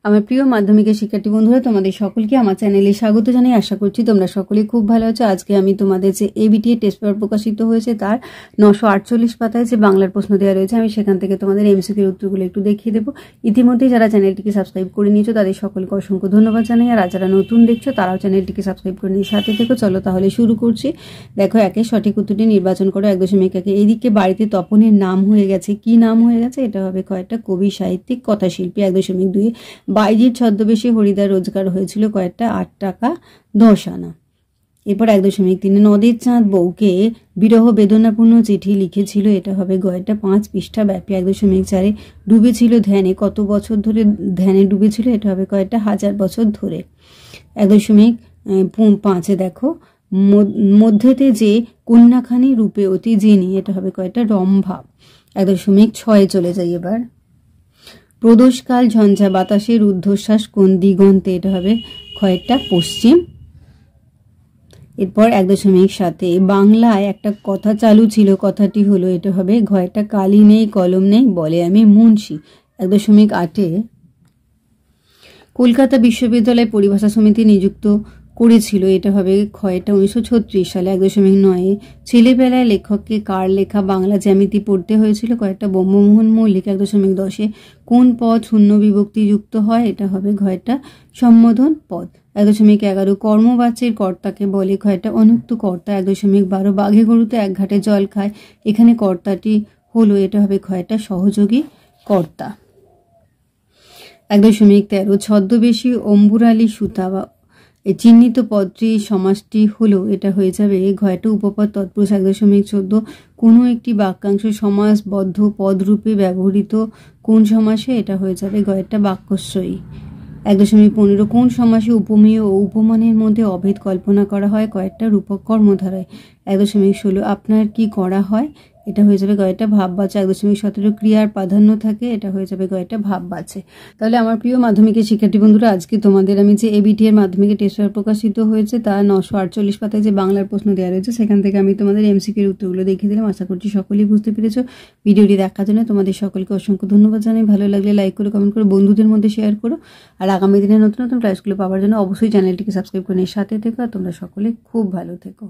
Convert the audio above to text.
আমার প্রিয় মাধ্যমিকের শিক্ষার্থী বন্ধুরা, তোমাদের সকলকে আমার চ্যানেলে স্বাগত জানাই। আশা করছি তোমরা সকলে খুব ভালো আছো। আজকে আমি তোমাদের যে এবিটিএ টেস্ট পেপার প্রকাশিত হয়েছে তার 948 পাতায় যে বাংলার প্রশ্ন দেওয়া রয়েছে, আমি সেখান থেকে তোমাদের এমসিকিউর উত্তরগুলো একটু দেখিয়ে দেবো। ইতিমধ্যে যারা চ্যানেলটিকে সাবস্ক্রাইব করে নিয়েছো তাদের সকলকে অসংখ্য ধন্যবাদ জানাই। আর যারা নতুন দেখছো তারাও চ্যানেলটিকে সাবস্ক্রাইব করে নিয়ে সাথে থেকো। চলো তাহলে শুরু করছি। দেখো, একে সঠিক উত্তরটি নির্বাচন করো। 1.1 এইদিকে বাড়িতে তপনের নাম হয়ে গেছে। কি নাম হয়ে গেছে? এটা হবে কয়েকটা কবি, সাহিত্যিক, কথাশিল্পী। 1.2 বাইজির ছদ্মবেশে হরিদার রোজগার হয়েছিল কয়েকটা 8 টাকা 10 আনা। এরপর 1.3 নদের চাঁদ বউকে বিরহ বেদনাপূর্ণ চিঠি লিখেছিল। এটা হবে গয়েরটা 5 পৃষ্ঠা ব্যাপী। 1.4 ডুবেছিল ধ্যানে। কত বছর ধরে ধ্যানে ডুবেছিল? এটা হবে কয়েকটা 1000 বছর ধরে। 1.5 দেখো, মধ্যেতে যে কন্যাখানি রূপে অতি জেনি। এটা হবে কয়েকটা রম্ভা। 1.6 চলে যাই এবার। প্রদোষকাল ঝঞ্ঝা বাতাসের ঊর্ধ্বশ্বাস কোন দিগন্তে? এটা হবে কয়েকটা পশ্চিম। এরপর 1.7 বাংলায় একটা কথা চালু ছিল, কথাটি হলো। এটা হবে কয়েকটা কালি নেই কলম নেই বলে আমি মুন্সি। 1.8 কলকাতা বিশ্ববিদ্যালয় পরিভাষা সমিতি নিযুক্ত করেছিল। এটা হবে কয়েকটা 1936 সালে। 1.9 ছেলেবেলায় লেখককে কার লেখা বাংলা জ্যামিতি পড়তে হয়েছিল? কয়েকটা ব্রহ্মমোহন মল্লিক। 1.10 কোন পদ শূন্য বিভক্তি যুক্ত হয়? এটা হবে কয়েকটা সম্বোধন পদ। 1.11 কর্মবাচ্যের কর্তাকে বলে কয়েকটা অনুক্ত কর্তা। 1.12 বাঘে গরুতে এক ঘাটে জল খায়। এখানে কর্তাটি হলো, এটা হবে কয়েকটা সহযোগী কর্তা। 1.13 ছদ্মবেশী অম্বুরালি সুতা বা চিহ্নিত পদটি সমাসটি হলো, এটা হয়ে যাবে ঘয়টা উপপদ তৎপুরুষ। 1.14 কোনো একটি বাক্যাংশ সমাসবদ্ধ পদরূপে ব্যবহৃত কোন সমাসে? এটা হয়ে যাবে গয়েরটা বাক্যাংশই। 1.15 কোন সমাসে উপমেয় ও উপমানের মধ্যে অভেদ কল্পনা করা হয়? কয়েকটা রূপক কর্মধারায়। 1.16 আপনার কি করা হয়? এটা হয়ে যাবে কয়েকটা ভাববাচ্য। 1.17 ক্রিয়ার প্রাধান্য থাকে। এটা হয়ে যাবে কয়েকটা ভাববাচ্য। তাহলে আমার প্রিয় মাধ্যমিকের শিক্ষার্থী বন্ধুরা, আজকে তোমাদের আমি যে এবিটি এর মাধ্যমিকের টেস্ট পেপার প্রকাশিত হয়েছে তার 948 পাতায় যে বাংলার প্রশ্ন দেওয়া রয়েছে সেখান থেকে আমি তোমাদের এমসিকিউর উত্তরগুলো দেখিয়ে দিলাম। আশা করছি সকলেই বুঝতে পেরেছো। ভিডিওটি দেখার জন্য তোমাদের সকলকে অসংখ্য ধন্যবাদ জানাই। ভালো লাগলে লাইক করো, কমেন্ট করো, বন্ধুদের মধ্যে শেয়ার করো। আর আগামী দিনে নতুন নতুন ক্লাসগুলো পাওয়ার জন্য অবশ্যই চ্যানেলটিকে সাবস্ক্রাইব করে নিয়ে সাথে থেকো। আর তোমরা সকলে খুব ভালো থেকো।